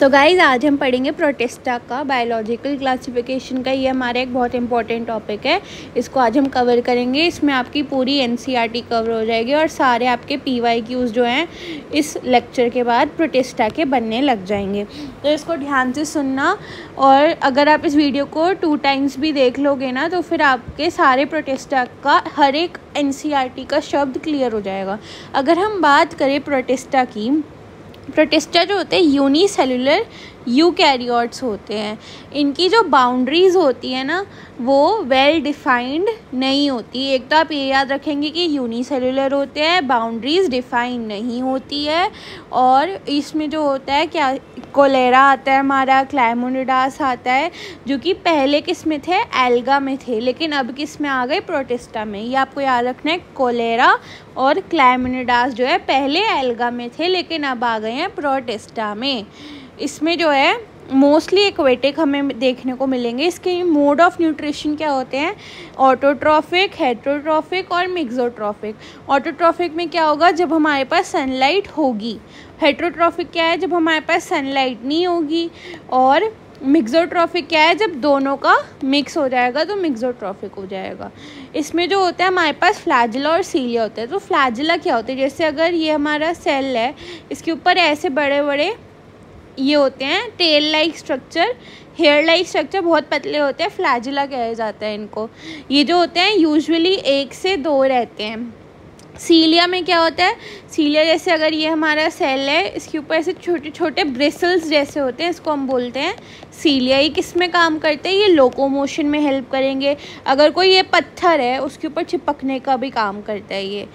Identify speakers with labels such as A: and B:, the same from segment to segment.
A: तो गाइज़ आज हम पढ़ेंगे प्रोटिस्टा का बायोलॉजिकल क्लासिफिकेशन का। ये हमारा एक बहुत इंपॉर्टेंट टॉपिक है, इसको आज हम कवर करेंगे। इसमें आपकी पूरी एनसीईआरटी कवर हो जाएगी और सारे आपके पीवाईक्यूज़ जो हैं इस लेक्चर के बाद प्रोटिस्टा के बनने लग जाएंगे। तो इसको ध्यान से सुनना, और अगर आप इस वीडियो को 2 टाइम्स भी देख लोगे ना तो फिर आपके सारे प्रोटिस्टा का हर एक एनसीईआरटी का शब्द क्लियर हो जाएगा। अगर हम बात करें प्रोटिस्टा की, प्रोटिस्टा जो होते हैं यूनिसेलुलर यूकैरियोट्स होते हैं। इनकी जो बाउंड्रीज़ होती है ना वो वेल डिफाइंड नहीं होती। एक तो आप ये याद रखेंगे कि यूनिसेलुलर होते हैं, बाउंड्रीज़ डिफाइन नहीं होती है। और इसमें जो होता है क्या, कोलेरा आता है हमारा, क्लाइमोनिडास आता है, जो कि पहले किस में थे, एल्गा में थे, लेकिन अब किस में आ गए, प्रोटिस्टा में। ये आपको याद रखना है, कोलेरा और क्लाइमोनिडास जो है पहले एल्गा में थे लेकिन अब आ गए हैं प्रोटिस्टा में। इसमें जो है मोस्टली एक्वेटिक हमें देखने को मिलेंगे। इसके मोड ऑफ न्यूट्रिशन क्या होते हैं, ऑटोट्रॉफिक, हेटरोट्रॉफिक और मिक्सोट्रॉफिक। ऑटोट्रॉफिक में क्या होगा, जब हमारे पास सनलाइट होगी। हेटरोट्रॉफिक क्या है, जब हमारे पास सनलाइट नहीं होगी। और मिक्सोट्रॉफिक क्या है, जब दोनों का मिक्स हो जाएगा तो मिक्सोट्रॉफिक हो जाएगा। इसमें जो होता है हमारे पास फ्लैजिला और सीलिया होता है। तो फ्लैजिला क्या होता है, जैसे अगर ये हमारा सेल है, इसके ऊपर ऐसे बड़े बड़े ये होते हैं tail like structure, hair like structure, बहुत पतले होते हैं, फ्लैजिला कहा जाता है इनको। ये जो होते हैं यूजुअली 1 से 2 रहते हैं। सीलिया में क्या होता है, सीलिया जैसे अगर ये हमारा सेल है, इसके ऊपर ऐसे छोटे छोटे ब्रिसल्स जैसे होते हैं, इसको हम बोलते हैं सीलिया। ये किस में काम करते हैं, ये लोकोमोशन में हेल्प करेंगे। अगर कोई ये पत्थर है उसके ऊपर चिपकने का भी काम करता है ये।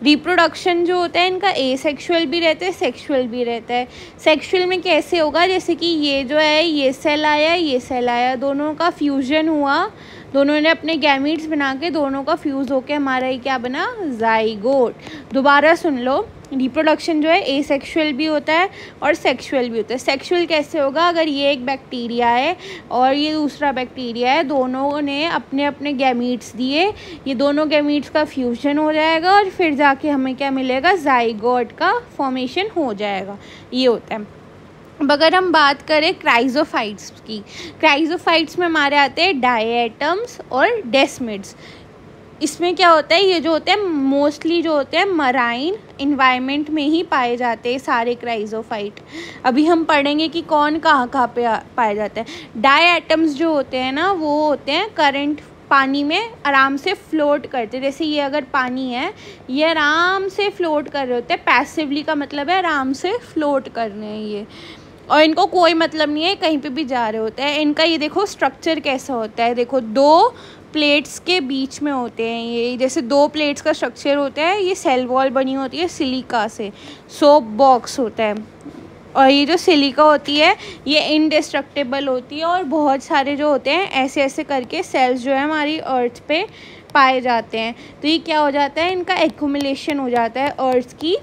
A: रिप्रोडक्शन जो होता है इनका एसेक्सुअल भी रहता है, सेक्सुअल भी रहता है। सेक्सुअल में कैसे होगा, जैसे कि ये जो है ये सेल आया, ये सेल आया, दोनों का फ्यूजन हुआ, दोनों ने अपने गैमीट्स बना के दोनों का फ्यूज़ होके हमारा ये क्या बना, जाइगोट। दोबारा सुन लो, रिप्रोडक्शन जो है एसेक्सुअल भी होता है और सेक्सुअल भी होता है। सेक्सुअल कैसे होगा, अगर ये एक बैक्टीरिया है और ये दूसरा बैक्टीरिया है, दोनों ने अपने अपने गैमीट्स दिए, ये दोनों गैमीट्स का फ्यूजन हो जाएगा और फिर जाके हमें क्या मिलेगा, जाइगोट का फॉर्मेशन हो जाएगा। ये होता है। अब अगर हम बात करें क्राइजोफाइट्स की, क्राइजोफाइट्स में हमारे आते हैं डायटम्स और डेस्मिड्स। इसमें क्या होता है, ये जो होते हैं मोस्टली जो होते हैं मराइन इन्वायरमेंट में ही पाए जाते हैं सारे क्राइजोफाइट। अभी हम पढ़ेंगे कि कौन कहाँ कहाँ पे पाए जाते हैं। डायटम्स जो होते हैं ना वो होते हैं करंट पानी में आराम से फ्लोट करते, जैसे ये अगर पानी है ये आराम से फ्लोट कर रहे होते हैं। पैसिवली का मतलब है आराम से फ्लोट कर रहे हैं ये, और इनको कोई मतलब नहीं है कहीं पे भी जा रहे होते हैं। इनका ये देखो स्ट्रक्चर कैसा होता है, देखो 2 प्लेट्स के बीच में होते हैं ये, जैसे 2 प्लेट्स का स्ट्रक्चर होता है। ये सेल वॉल बनी होती है सिलिका से, सोप बॉक्स होता है। और ये जो सिलिका होती है ये इनडिस्ट्रक्टेबल होती है, और बहुत सारे जो होते हैं ऐसे ऐसे करके सेल्स जो है हमारी अर्थ पे पाए जाते हैं। तो ये क्या हो जाता है, इनका एक्यूमुलेशन हो जाता है अर्थ की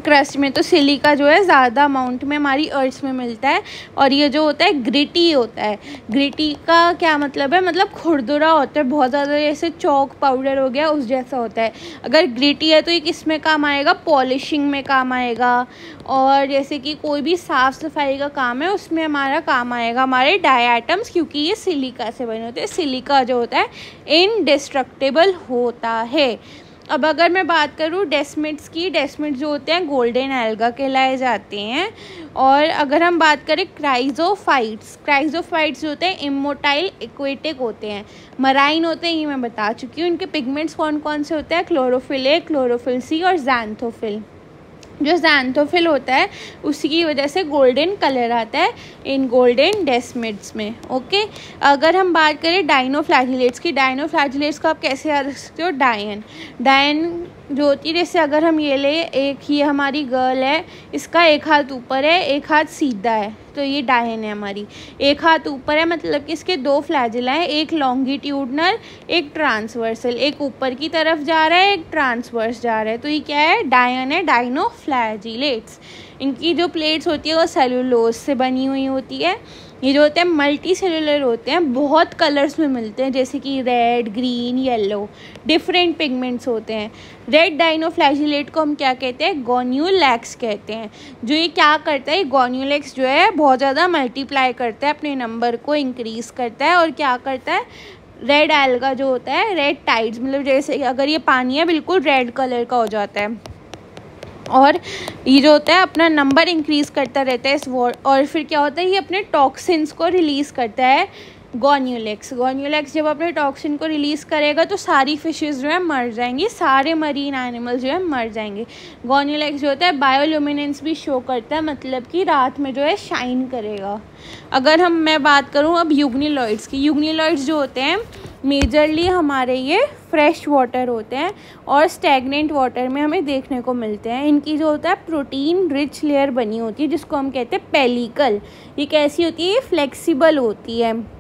A: क्रस्ट में। तो सिलिका जो है ज़्यादा अमाउंट में हमारी अर्थ में मिलता है। और ये जो होता है ग्रिटी होता है। ग्रिटी का क्या मतलब है, मतलब खुरदुरा होता है बहुत ज़्यादा, जैसे चौक पाउडर हो गया उस जैसा होता है। अगर ग्रिटी है तो ये किस में काम आएगा, पॉलिशिंग में काम आएगा। और जैसे कि कोई भी साफ़ सफाई का काम है उसमें हमारा काम आएगा हमारे डायटम्स, क्योंकि ये सिलिका से बने होते हैं। सिलिका जो होता है इनडिस्ट्रक्टेबल होता है। अब अगर मैं बात करूँ डेस्मिड्स की, डेस्मिड्स जो होते हैं गोल्डन एल्गा कहलाए जाते हैं। और अगर हम बात करें क्राइजोफाइट्स, क्राइजोफाइट्स जो होते हैं इमोटाइल एक्वेटिक होते हैं, मराइन होते हैं, ये मैं बता चुकी हूँ। इनके पिगमेंट्स कौन कौन से होते हैं, क्लोरोफिल ए, क्लोरोफिल सी और ज़ैंथोफिल। जो ज़ैंथोफिल होता है उसी की वजह से गोल्डन कलर आता है इन गोल्डन डेस्मिड्स में। ओके, अगर हम बात करें डायनोफ्लैजिलेट्स की, डायनोफ्लैजिलेट्स को आप कैसे याद रख सकते हो, डायन। डायन जो होती है, जैसे अगर हम ये ले, एक ये हमारी गर्ल है, इसका एक हाथ ऊपर है एक हाथ सीधा है, तो ये डायन है हमारी। एक हाथ ऊपर है मतलब कि इसके 2 फ्लैजिला हैं, एक लॉन्गिट्यूडनल एक ट्रांसवर्सल, एक ऊपर की तरफ जा रहा है एक ट्रांसवर्स जा रहा है, तो ये क्या है, डायन है, डायनोफ्लैजिलेट्स। इनकी जो प्लेट्स होती है वो सेलुलोज से बनी हुई होती है। ये जो होते हैं मल्टी सेलुलर होते हैं, बहुत कलर्स में मिलते हैं, जैसे कि red, green, yellow, different pigments होते हैं। रेड डाइनोफ्लैजिलेट को हम क्या कहते हैं? गोन्यूलैक्स कहते हैं। जो ये क्या करता है, गोन्यूलैक्स जो है बहुत ज़्यादा मल्टीप्लाई करता है, अपने नंबर को इंक्रीज़ करता है और क्या करता है, रेड एल्गा जो होता है, रेड टाइड्स, मतलब जैसे अगर ये पानी है बिल्कुल रेड कलर का हो जाता है और ये जो होता है अपना नंबर इंक्रीज़ करता रहता है इस और फिर क्या होता है, ये अपने टॉक्सिन्स को रिलीज़ करता है। गोन्यूलैक्स जब अपने टॉक्सिन को रिलीज़ करेगा तो सारी फिशेस जो है मर जाएंगी, सारे मरीन एनिमल्स जो है मर जाएंगे। गोन्यूलैक्स जो होता है बायोल्यूमिनेंस भी शो करता है, मतलब कि रात में जो है शाइन करेगा। अगर मैं बात करूँ अब यूग्निलॉइड्स की, यूग्निलॉइड्स जो होते हैं मेजरली हमारे ये फ्रेश वाटर होते हैं और स्टैगनेंट वाटर में हमें देखने को मिलते हैं। इनकी जो होता है प्रोटीन रिच लेयर बनी होती है जिसको हम कहते हैं पेलिकल। ये कैसी होती है? ये फ्लेक्सिबल होती है।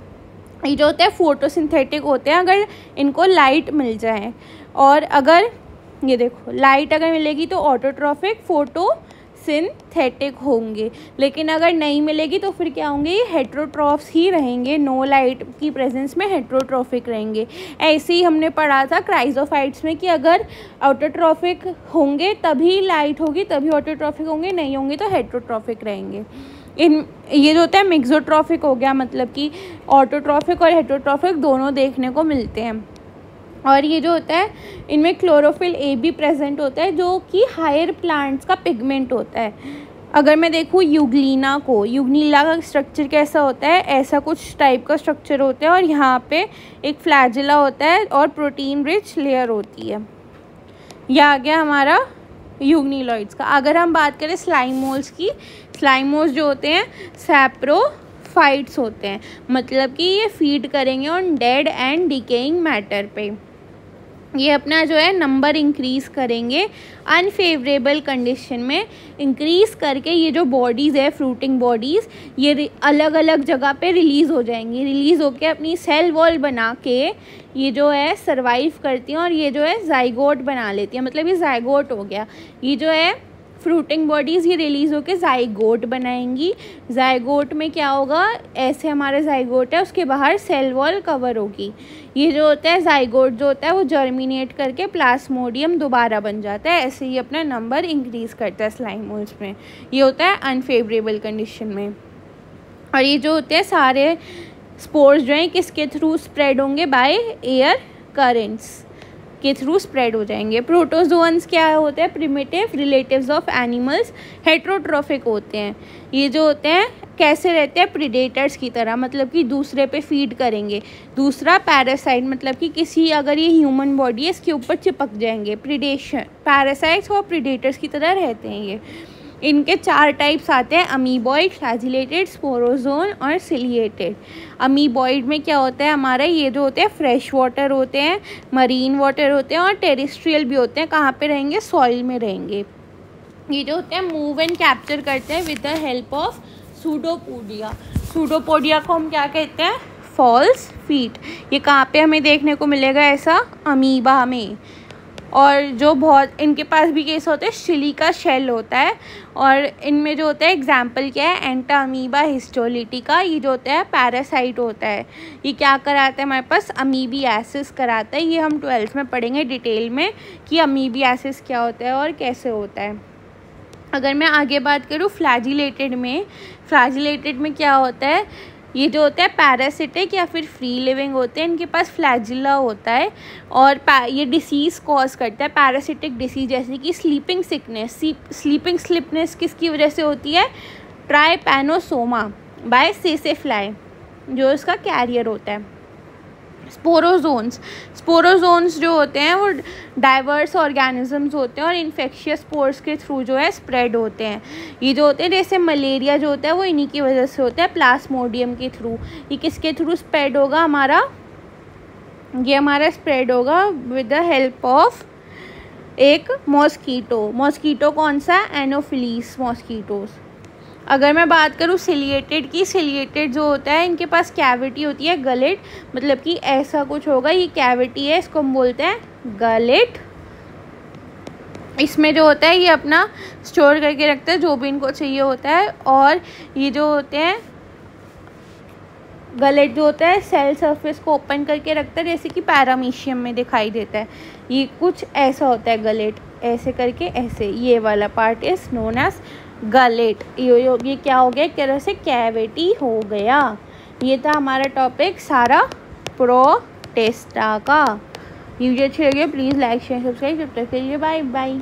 A: ये जो होता है फोटोसिंथेटिक होते हैं अगर इनको लाइट मिल जाए, और अगर ये देखो लाइट अगर मिलेगी तो ऑटोट्रॉफिक, फोटोसिंथेटिक होंगे, लेकिन अगर नहीं मिलेगी तो फिर क्या होंगे? ये हेट्रोट्रॉफ्स ही रहेंगे, नो लाइट की प्रेजेंस में हेट्रोट्रॉफिक रहेंगे। ऐसे ही हमने पढ़ा था क्राइजोफाइट्स में कि अगर ऑटोट्रॉफिक होंगे तभी लाइट होगी, तभी ऑटोट्रॉफिक होंगे, नहीं होंगे तो हेट्रोट्रॉफिक रहेंगे। ये जो होता है मिक्सोट्रॉफिक हो गया, मतलब कि ऑटोट्रॉफिक और हेट्रोट्रॉफिक दोनों देखने को मिलते हैं। और ये जो होता है इनमें क्लोरोफिल ए भी प्रेजेंट होता है जो कि हायर प्लांट्स का पिगमेंट होता है। अगर मैं देखूँ यूग्लिना का स्ट्रक्चर कैसा होता है, ऐसा कुछ टाइप का स्ट्रक्चर होता है और यहाँ पे एक फ्लैजिला होता है और प्रोटीन रिच लेयर होती है। यह आ गया हमारा यूग्निलॉइड्स का। अगर हम बात करें स्लाइमोल्स की, स्लाइमोल्स जो होते हैं सैप्रोफाइट्स होते हैं, मतलब कि ये फीड करेंगे on dead and decaying matter पे। ये अपना जो है नंबर इंक्रीज़ करेंगे अनफेवरेबल कंडीशन में, इंक्रीज़ करके ये जो बॉडीज़ है फ्रूटिंग बॉडीज़ ये अलग अलग जगह पे रिलीज़ हो जाएंगी, रिलीज़ होके अपनी सेल वॉल बना के ये जो है सरवाइव करती हैं और ये जो है जाइगोट बना लेती हैं, मतलब ये जाइगोट हो गया। ये जो है फ्रूटिंग बॉडीज़ ये रिलीज़ होकर जाइगोट बनाएंगी। जाइगोट में क्या होगा, ऐसे हमारा जाइगोट है उसके बाहर सेल वॉल कवर होगी। ये जो होता है जाइगोट जो होता है वो जर्मिनेट करके प्लास्मोडियम दोबारा बन जाता है। ऐसे ही अपना नंबर इंक्रीज़ करता है स्लाइमोल्स में। ये होता है अनफेवरेबल कंडीशन में। और ये जो होते हैं सारे स्पोर्स जो हैं किसके थ्रू स्प्रेड होंगे? बाय एयर करेंट्स के थ्रू स्प्रेड हो जाएंगे। प्रोटोजोअन्स क्या होते हैं? Primitive relatives of animals, heterotrophic होते हैं। ये जो होते हैं कैसे रहते हैं? प्रीडेटर्स की तरह, मतलब कि दूसरे पे फीड करेंगे। दूसरा पैरासाइट, मतलब कि किसी अगर ये ह्यूमन बॉडी है इसके ऊपर चिपक जाएंगे। प्रीडेशन, पैरासाइट्स और प्रीडेटर्स की तरह रहते हैं ये। इनके 4 टाइप्स आते हैं, अमीबॉइड, फ्लैजिलेटेड, स्पोरोजोन और सिलिएटेड। अमीबॉइड में क्या होता है हमारा, ये जो होते हैं फ्रेश वाटर होते हैं, मरीन वाटर होते हैं और टेरेस्ट्रियल भी होते हैं। कहाँ पे रहेंगे? सॉइल में रहेंगे। ये जो होते हैं मूव एंड कैप्चर करते हैं with the help of pseudopodia. Pseudopodia को हम क्या कहते हैं? False feet. ये कहाँ पे हमें देखने को मिलेगा ऐसा? अमीबा में। और जो बहुत इनके पास भी केस होते हैं, सिलिका शेल होता है। और इनमें जो होता है एग्जाम्पल क्या है? एंटा अमीबा हिस्टोलिटिका। ये जो होता है पैरासाइट होता है। ये क्या कराता है हमारे पास? अमीबियासिस कराता है। ये हम 12th में पढ़ेंगे डिटेल में कि अमीबियासिस क्या होता है और कैसे होता है। अगर मैं आगे बात करूँ फ्लैजिलेटेड में क्या होता है? ये जो होता है पैरासिटिक या फिर फ्री लिविंग होते हैं। इनके पास फ्लैजिला होता है और ये डिसीज़ कॉज करता है, पैरासिटिक डिसीज़ जैसे कि स्लीपिंग स्लिपनेस किसकी वजह से होती है? ट्राइपैनोसोमा बाय सेसेफ्लाई जो इसका कैरियर होता है। स्पोरोजोन्स जो होते हैं वो डाइवर्स ऑर्गेनिजम्स होते हैं और इन्फेक्शियस स्पोर्स के थ्रू जो है स्प्रेड होते हैं। ये जो होते हैं जैसे मलेरिया जो होता है वो इन्हीं की वजह से होता है, प्लास्मोडियम के थ्रू। ये किसके थ्रू स्प्रेड होगा हमारा? ये हमारा स्प्रेड होगा विद द हेल्प ऑफ एक मॉस्कीटो कौन सा? एनोफिलीस मॉस्कीटोस। अगर मैं बात करूँ सिलिएटेड की, सिलिएटेड जो होता है इनके पास कैविटी होती है गलेट, मतलब कि ऐसा कुछ होगा, ये कैविटी है, इसको हम बोलते हैं गलेट। इसमें जो होता है ये अपना स्टोर करके रखते हैं जो भी इनको चाहिए होता है। और ये जो होते हैं गलेट जो होता है सेल सरफेस को ओपन करके रखता है, जैसे कि पैरामीशियम में दिखाई देता है। ये कुछ ऐसा होता है गलेट, ऐसे करके ऐसे, ये वाला part is known as gullet. ये क्या हो गया, एक तरह से कैविटी हो गया। ये था हमारा टॉपिक सारा प्रोटेस्टा का। वीडियो अच्छी लगी प्लीज़ लाइक शेयर सब्सक्राइब। जब तक के लिए बाय बाय।